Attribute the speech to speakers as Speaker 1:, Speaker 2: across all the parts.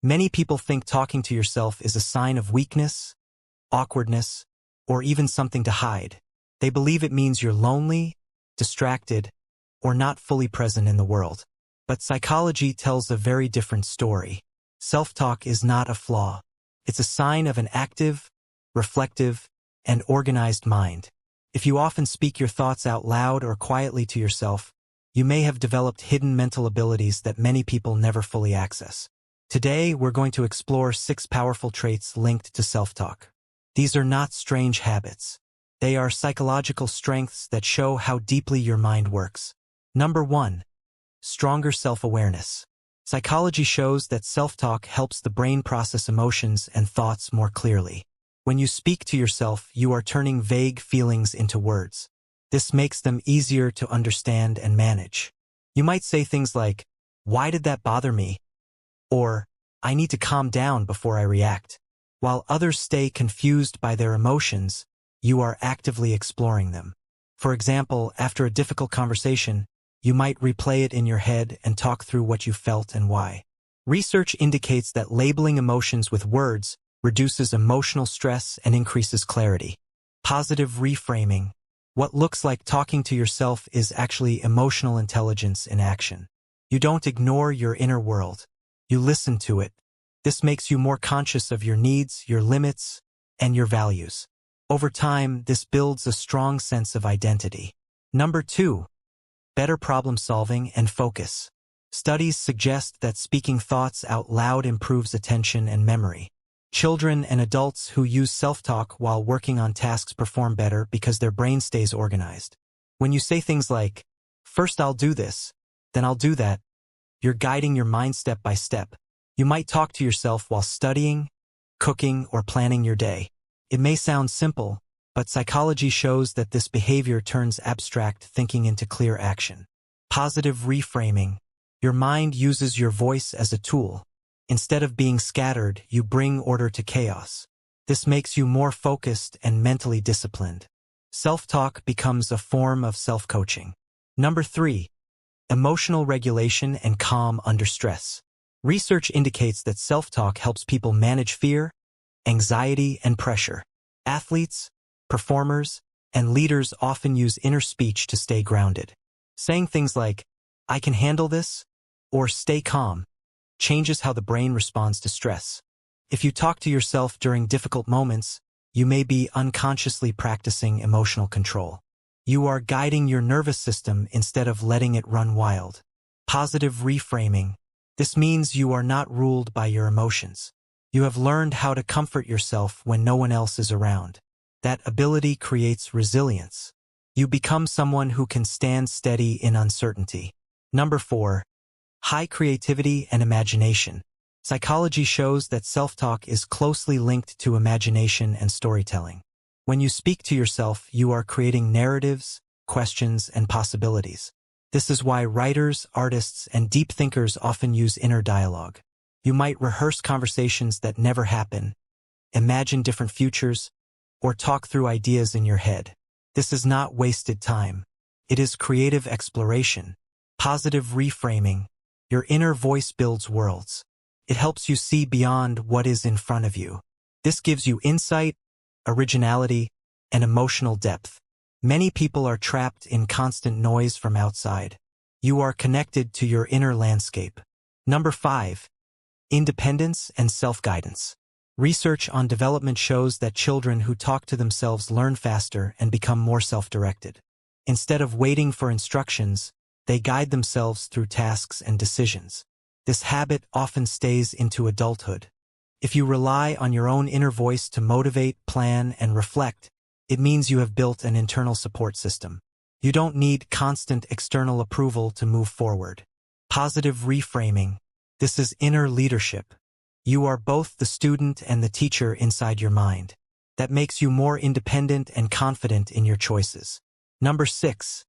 Speaker 1: Many people think talking to yourself is a sign of weakness, awkwardness, or even something to hide. They believe it means you're lonely, distracted, or not fully present in the world. But psychology tells a very different story. Self-talk is not a flaw. It's a sign of an active, reflective, and organized mind. If you often speak your thoughts out loud or quietly to yourself, you may have developed hidden mental abilities that many people never fully access. Today, we're going to explore 6 powerful traits linked to self-talk. These are not strange habits. They are psychological strengths that show how deeply your mind works. Number 1. Stronger self-awareness. Psychology shows that self-talk helps the brain process emotions and thoughts more clearly. When you speak to yourself, you are turning vague feelings into words. This makes them easier to understand and manage. You might say things like, "Why did that bother me?" Or, "I need to calm down before I react." While others stay confused by their emotions, you are actively exploring them. For example, after a difficult conversation, you might replay it in your head and talk through what you felt and why. Research indicates that labeling emotions with words reduces emotional stress and increases clarity. Positive reframing. What looks like talking to yourself is actually emotional intelligence in action. You don't ignore your inner world. You listen to it. This makes you more conscious of your needs, your limits, and your values. Over time, this builds a strong sense of identity. Number 2. Better problem solving and focus. Studies suggest that speaking thoughts out loud improves attention and memory. Children and adults who use self-talk while working on tasks perform better because their brain stays organized. When you say things like, "First I'll do this, then I'll do that," you're guiding your mind step by step. You might talk to yourself while studying, cooking, or planning your day. It may sound simple, but psychology shows that this behavior turns abstract thinking into clear action. Positive reframing. Your mind uses your voice as a tool. Instead of being scattered, you bring order to chaos. This makes you more focused and mentally disciplined. Self-talk becomes a form of self-coaching. Number 3. Emotional regulation and calm under stress. Research indicates that self-talk helps people manage fear, anxiety, and pressure. Athletes, performers, and leaders often use inner speech to stay grounded. Saying things like, "I can handle this," or "stay calm," changes how the brain responds to stress. If you talk to yourself during difficult moments, you may be unconsciously practicing emotional control. You are guiding your nervous system instead of letting it run wild. Positive reframing. This means you are not ruled by your emotions. You have learned how to comfort yourself when no one else is around. That ability creates resilience. You become someone who can stand steady in uncertainty. Number 4. High creativity and imagination. Psychology shows that self-talk is closely linked to imagination and storytelling. When you speak to yourself, you are creating narratives, questions, and possibilities. This is why writers, artists, and deep thinkers often use inner dialogue. You might rehearse conversations that never happen, imagine different futures, or talk through ideas in your head. This is not wasted time. It is creative exploration. Positive reframing. Your inner voice builds worlds. It helps you see beyond what is in front of you. This gives you insight, originality, and emotional depth. Many people are trapped in constant noise from outside. You are connected to your inner landscape. Number 5. Independence and self-guidance. Research on development shows that children who talk to themselves learn faster and become more self-directed. Instead of waiting for instructions, they guide themselves through tasks and decisions. This habit often stays into adulthood. If you rely on your own inner voice to motivate, plan, and reflect, it means you have built an internal support system. You don't need constant external approval to move forward. Positive reframing. This is inner leadership. You are both the student and the teacher inside your mind. That makes you more independent and confident in your choices. Number 6.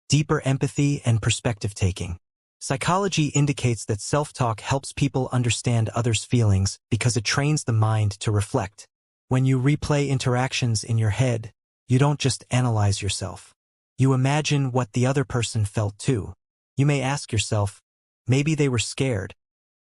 Speaker 1: Deeper empathy and perspective-taking. Psychology indicates that self-talk helps people understand others' feelings because it trains the mind to reflect. When you replay interactions in your head, you don't just analyze yourself. You imagine what the other person felt too. You may ask yourself, maybe they were scared,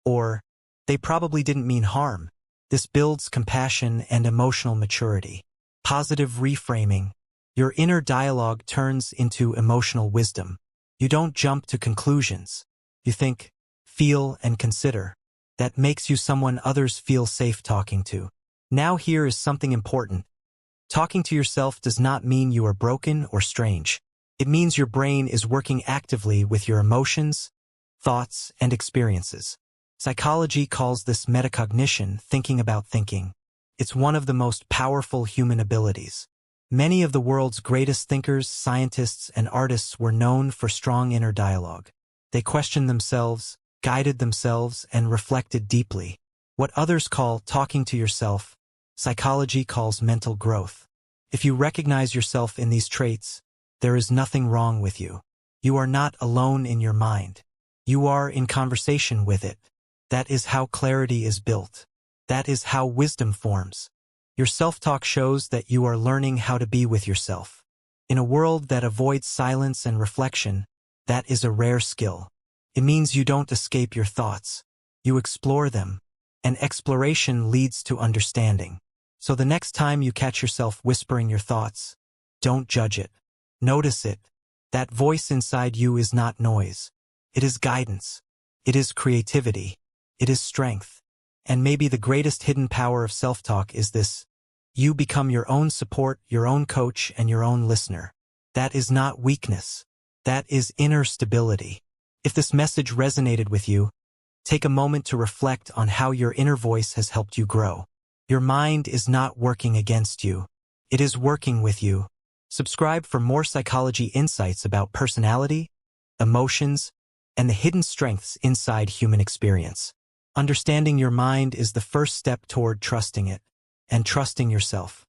Speaker 1: or They probably didn't mean harm. This builds compassion and emotional maturity. Positive reframing. Your inner dialogue turns into emotional wisdom. You don't jump to conclusions. You think, feel, and consider. That makes you someone others feel safe talking to. Now here is something important. Talking to yourself does not mean you are broken or strange. It means your brain is working actively with your emotions, thoughts, and experiences. Psychology calls this metacognition, thinking about thinking. It's one of the most powerful human abilities. Many of the world's greatest thinkers, scientists, and artists were known for strong inner dialogue. They questioned themselves, guided themselves, and reflected deeply. What others call talking to yourself, psychology calls mental growth. If you recognize yourself in these traits, there is nothing wrong with you. You are not alone in your mind. You are in conversation with it. That is how clarity is built. That is how wisdom forms. Your self-talk shows that you are learning how to be with yourself. In a world that avoids silence and reflection, that is a rare skill. It means you don't escape your thoughts. You explore them, and exploration leads to understanding. So the next time you catch yourself whispering your thoughts, don't judge it. Notice it. That voice inside you is not noise. It is guidance. It is creativity. It is strength. And maybe the greatest hidden power of self-talk is this. You become your own support, your own coach, and your own listener. That is not weakness. That is inner stability. If this message resonated with you, take a moment to reflect on how your inner voice has helped you grow. Your mind is not working against you. It is working with you. Subscribe for more psychology insights about personality, emotions, and the hidden strengths inside human experience. Understanding your mind is the first step toward trusting it and trusting yourself.